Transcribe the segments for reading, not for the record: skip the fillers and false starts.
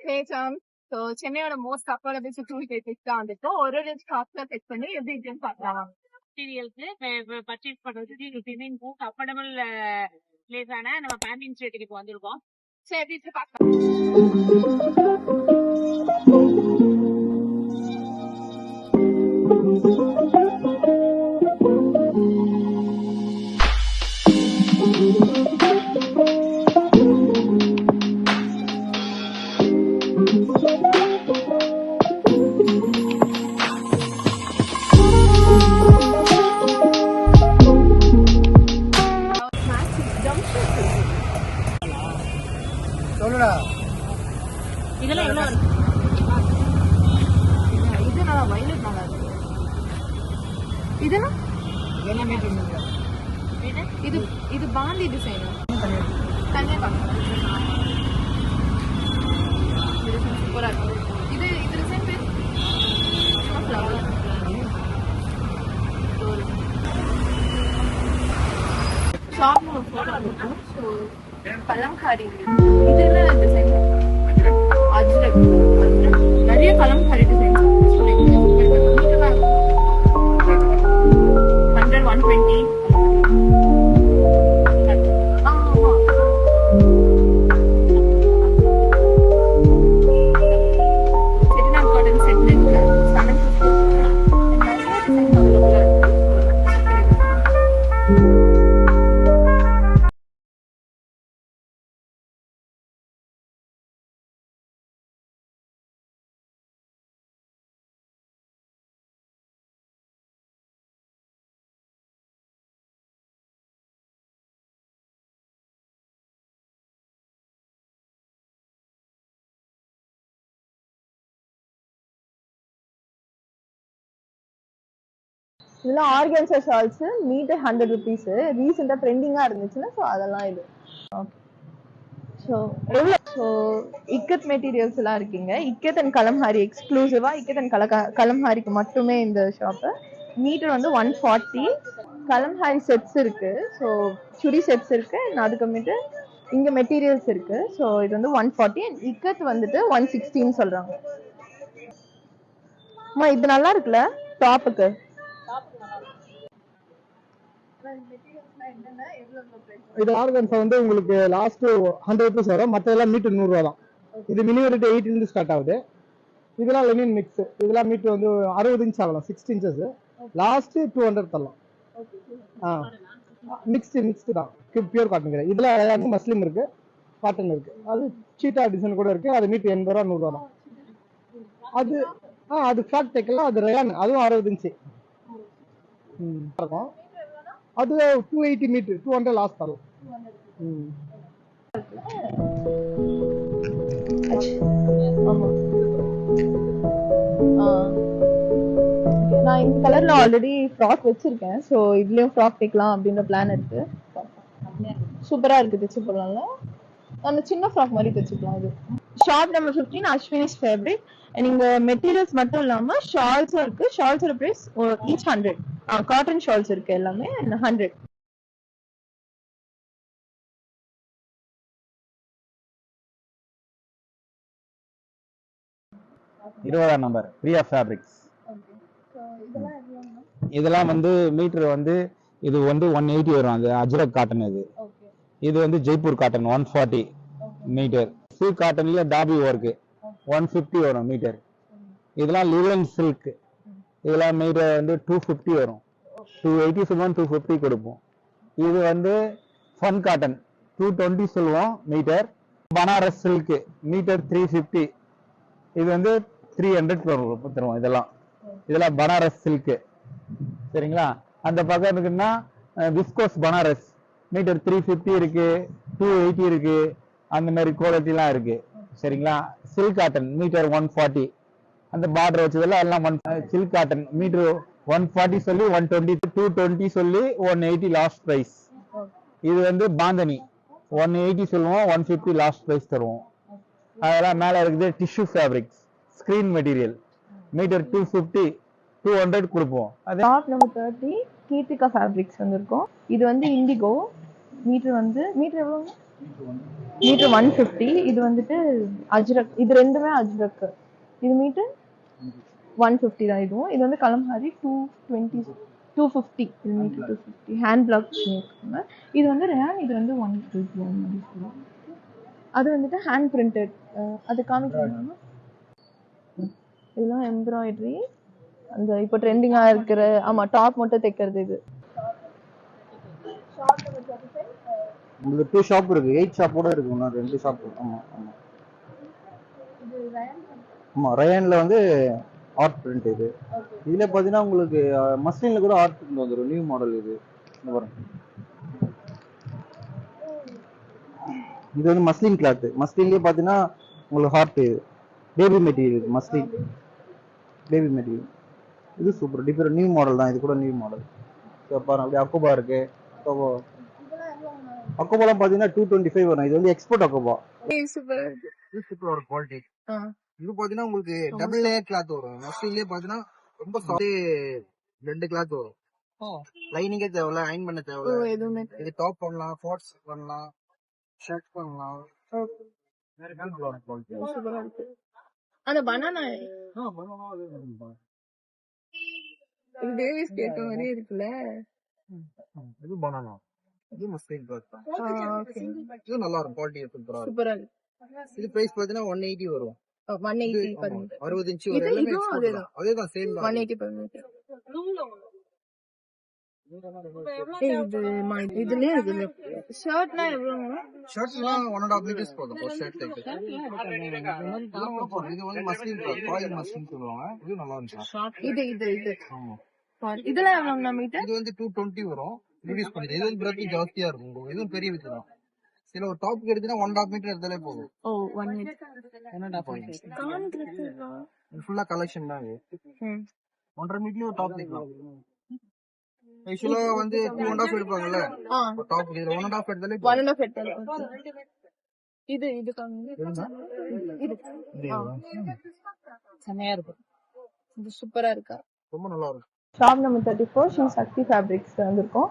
பேஜாம். So சென்னையோட most affordable tool basis தான் வந்துட்டு ஒரு ஸ்டாக்ல செக் பண்ணி எப்படி இருக்குன்னு பார்க்கலாம். மெட்டீரியல்ஸ் பர்ச்சேஸ் பண்றதுக்கு எப்பயுமே மோஸ்ட் அஃபோர்டபுள் பிளேஸான நம்ம பேண்டிங் ஸ்ட்ரீட்டுக்கு இப்போ வந்திருக்கோம். சரி எப்படி பார்க்கலாம். இதெல்லாம் எவ்வளவு இருக்கு? இது நல்லா வயலட் நல்லா இருக்கு. இதெல்லாம் இது இது பாண்டி டிசைன் தனியா பார்க்கலாம். சூப்பரா இருக்கு. இது இது டிசைன் பேர் ஃப்ளவர் ஷாப்ல ஒரு போட்டோ இருக்கும். ஸோ கலம்காரி இது என்ன டிசைன்? அஜ்ரக் நிறைய Kalamkari design 100 120. Chettinad cotton set 750. நிறைய டிசைன் அவைலபிளா இருக்கு. இதெல்லாம் ஆர்கன்சா ஷால்ஸ் மீட்டர் 100 ருபீஸ். ரீசெண்டா ட்ரெண்டிங்கா இருந்துச்சுன்னா ஸோ அதெல்லாம் இது. ஓகே ஸோ எவ்வளோ? ஸோ இக்கத் மெட்டீரியல்ஸ் எல்லாம் இருக்கீங்க. இக்கத் அண்ட் கலம்ஹாரி எக்ஸ்க்ளூசிவா இக்கத் அண்ட் கலம்ஹாரிக்கு மட்டுமே இந்த ஷாப்பு. மீட்டர் வந்து 140. கலம்ஹாரி செட்ஸ் இருக்கு. ஸோ சுடி செட்ஸ் இருக்கு. அதுக்கப்புறமேட்டு இங்க மெட்டீரியல்ஸ் இருக்கு. ஸோ இது வந்து 140 அண்ட் இக்கத் வந்துட்டு 160 சொல்றாங்க. அம்மா இது நல்லா இருக்குல்ல டாப்புக்கு. இது ஆர்கன்ஸா வந்து உங்களுக்கு லாஸ்ட் 100 ருபீஸ் வரும். மற்றதெல்லாம் மீட்டர் 100 ரூபா தான். இது மினிமம் ரேட் 8 இருந்து ஸ்டார்ட் ஆகுது. இதெல்லாம் லெனின் மிக்ஸ். இதெல்லாம் மீட்டர் வந்து 60 இன்ச் ஆகலாம். 6 இன்ச்சஸ் லாஸ்ட் 200 தரலாம். மிக்ஸ்டு தான். பியூர் காட்டன் கிடையாது. இதெல்லாம் எல்லாமே மஸ்லிம் இருக்கு, காட்டன் இருக்கு. அது சீட்டா டிசைன் கூட இருக்கு. அது மீட்டர் 80 ரூபா 100 ரூபா தான். அது அது ஃபிளாட் டெக்லாம் அது ரயான். அதுவும் 60 இன்ச்சு இருக்கும். அது 280 மீட்டர் 200 லாஸ்ட் தரும். நான் இந்த கலர்ல ஆல்ரெடி ஃப்ராக் வச்சிருக்கேன். ஸோ இதுலயும் ஃப்ராக் தைக்கலாம் அப்படின்ற பிளான் இருக்கு. சூப்பரா இருக்கு. தைச்சு போடலாம்ல. அந்த சின்ன ஃப்ராக் மாதிரி தைச்சுக்கலாம். இது ஷாப் நம்பர் 15 அஸ்வினிஸ் ஃபேப்ரிக். நீங்க மெட்டீரியல்ஸ் மட்டும் இல்லாம ஷால்ஸும் இருக்கு. ஷால்ஸோட பிரைஸ் ஈச் 100. காட்டன் ஷால்ஸ் இருக்கு எல்லாமே 100. இருபதாம் நம்பர் பிரியா ஃபேப்ரிக்ஸ். இதெல்லாம் வந்து மீட்டர் வந்து இது வந்து 180 வரும். அது அஜ்ரக் காட்டன். இது வந்து ஜெய்ப்பூர் காட்டன் 140 மீட்டர். சில்க் காட்டன்லயே டாபி ஒர்க் 150 வரும் மீட்டர். இதெல்லாம் லிலன் சில்க். இதெல்லாம் மீட்டர் வந்து 250 வரும். 280 சொல்லுவோம், 250 கொடுப்போம். இது வந்து ஃபன் காட்டன் 220 சொல்லுவோம் மீட்டர். Banaras silk metre 350. இது வந்து 300 தருவோம். இதெல்லாம் பனாரஸ் சில்க். சரிங்களா? அந்த பக்கம் இருக்குன்னா விஸ்கோஸ் பனாரஸ் மீட்டர் 350 இருக்கு, 280 இருக்கு. அந்த மாதிரி குவாலிட்டிலாம் இருக்கு. சரிங்களா? Silk cotton metre 140. அந்த பார்டர் வச்சதெல்லாம் எல்லாம் சில்க் காட்டன் மீட்டர் 140 சொல்லி 120, 220 சொல்லி 180 லாஸ்ட் பிரைஸ். இது வந்து பாந்தனி 180 சொல்லுவோம், 150 லாஸ்ட் பிரைஸ் தருவோம். அதெல்லாம் மேல இருக்குது tissue fabrics screen material metre 250, 200 கொடுப்போம். டாப் நம்பர் 30 கீர்த்திகா ஃபேப்ரிக்ஸ் வந்திருக்கும். இது வந்து இண்டிகோ. மீட்டர் எவ்வளவு? மீட்டர் 150. இது வந்துட்டு அஜ்ரக், இது ரெண்டுமே அஜ்ரக். இது மீட்டர் 150 தான் இதுவும். இது வந்து கலம்ஹாரி 250. இது மீட்டர் 250 ஹேண்ட் பிளாக் பண்ணியிருக்காங்க. இது வந்து ரேன், இது வந்து 150. அது வந்துட்டு ஹேண்ட் பிரிண்டட். அது காமிக்கணும்னா இதெல்லாம் எம்ப்ராய்டரி. அந்த இப்போ ட்ரெண்டிங்கா இருக்கிற டாப் மட்டும் தைக்கிறது இது. உங்களுக்கு 2 ஷாப் இருக்கு, 8 ஷாப்போட இருக்கு, இன்னும் 2 ஷாப். ஆமா ஆமா ஆமா. ரயான்ல வந்து ஆர்ட் பிரிண்ட் இது. இதுல பாத்தீங்கன்னா உங்களுக்கு மஸ்லின்ல கூட ஆர்ட் பிரிண்ட் வந்துடும், நியூ மாடல் இது. இந்த பாருங்க, இது வந்து மஸ்லின் கிளாத். மஸ்லின்லயே பாத்தீங்கன்னா உங்களுக்கு hard baby material, muslin baby material. இது சூப்பர் டிஃபரெண்ட் நியூ மாடல் தான், இது கூட நியூ மாடல். பாருங்க, அப்படியே அக்கோபா இருக்கு. அக்கோபாலாம் பாத்தீங்கன்னா 225 வரும். இது வந்து எக்ஸ்போர்ட் அக்கோபா. இது சூப்பரா ஒரு குவாலிட்டி. இது பாத்தீங்கன்னா உங்களுக்கு டபுள் லேயர் கிளாத் வரும். மஸ்லின்லயே பாத்தீங்கன்னா ரொம்ப சாஃப்ட் 2 கிளாத் வரும். லைனிங்கே தேவையில்ல, அயன் பண்ண தேவையில்ல. இது டாப் பண்ணலாம், கோட்ஸ் பண்ணலாம், ஷர்ட் பண்ணலாம். அந்த பனானா இது பேபிஸ் கேட்ட மாதிரி இருக்குல்ல. இது பனானா, இது மஸ்லின் கிளாத் தான். இது நல்லா இருக்கும், குவாலிட்டி சூப்பரா இருக்கும். சூப்பரா இருக்கு. இது பிரைஸ் பாத்தீங்கன்னா 180 வரும். 180 பாருங்க. 60 இன்ச் வரும். எல்லாமே export தான். அதேதான் சேம் தான். 180 பாருங்க. இதுலயே இருக்குல்ல. ஷர்ட்னா எவ்வளவு? ஷர்ட்லாம் 1.5 மீட்டர்ஸ் போதும் ஒரு ஷர்ட் தைக்க. இது வந்து மஸ்லின் கிளாத், பாய் மஸ்லின் சொல்லுவாங்க. இது நல்லா இருந்துச்சு. இது ஆமா. இதெல்லாம் எவ்வளவு மீட்டர்? இது வந்து 220 வரும். ரிடியூஸ் பண்ணிட்டு இது வந்து பிரத்தி ஜாஸ்தியா இருக்கும். உங்களுக்கு இதுவும் பெரிய வித்து தான். சில ஒரு டாப் எடுத்தீங்கன்னா 1.5 மீட்டர் எடுத்தாலே போதும். 1 மீட்டர். 1.5 மீட்டர். ஃபுல்லா கலெக்ஷன் தான் இது. 1.5 மீட்டர்ல ஒரு டாப் தைக்கலாம். யூசுவலா வந்து 2.5 எடுப்பாங்கல்ல ஒரு டாப், இது 1.5 எடுத்தாலே போதும். 1.5 எடுத்தாலே. இது காமிங்க. இது செமையா இருக்கு. இது சூப்பரா இருக்கா? ரொம்ப நல்லா இருக்கு. ஷாப் நம்பர் 34 ஸ்ரீ சக்தி ஃபேப்ரிக்ஸ் வந்திருக்கோம்.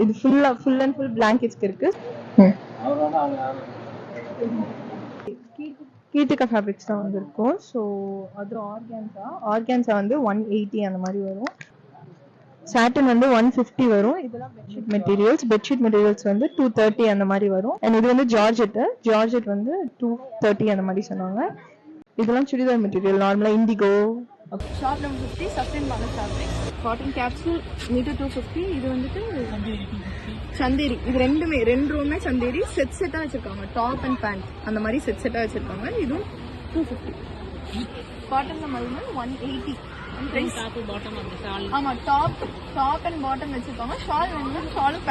இது ஃபுல் அண்ட் ஃபுல் பிளாங்கெட்ஸ்க்கு இருக்கு. கீர்த்திகா ஃபேப்ரிக்ஸ் தான் வந்திருக்கோம். ஸோ அது ஆர்கான்ஸா வந்து 180 அந்த மாதிரி வரும். சாட்டன் வந்து 150 வரும். இதெல்லாம் பெட்ஷீட் மெட்டீரியல்ஸ் வந்து 230 அந்த மாதிரி வரும். அண்ட் இது வந்து ஜார்ஜெட் வந்து 230 அந்த மாதிரி சொன்னாங்க. இதெல்லாம் சுடிதார் மெட்டீரியல், நார்மலா indigo. Shop number 50 Safrin Banu fabrics. Cotton capsule metre 250. இது வந்துட்டு சந்தேரி. இது ரெண்டு ரூமே சந்தேரி செட்டா வச்சிருக்காங்க. டாப் அண்ட் பேண்ட் அந்த மாதிரி செட்டா வச்சிருக்காங்க. இதுவும் 250. காட்டன்ல மல்மல் 180. ஆமா, டாப் அண்ட் பாட்டம் வச்சிருக்காங்க. ஷால் வந்து ஷாலும்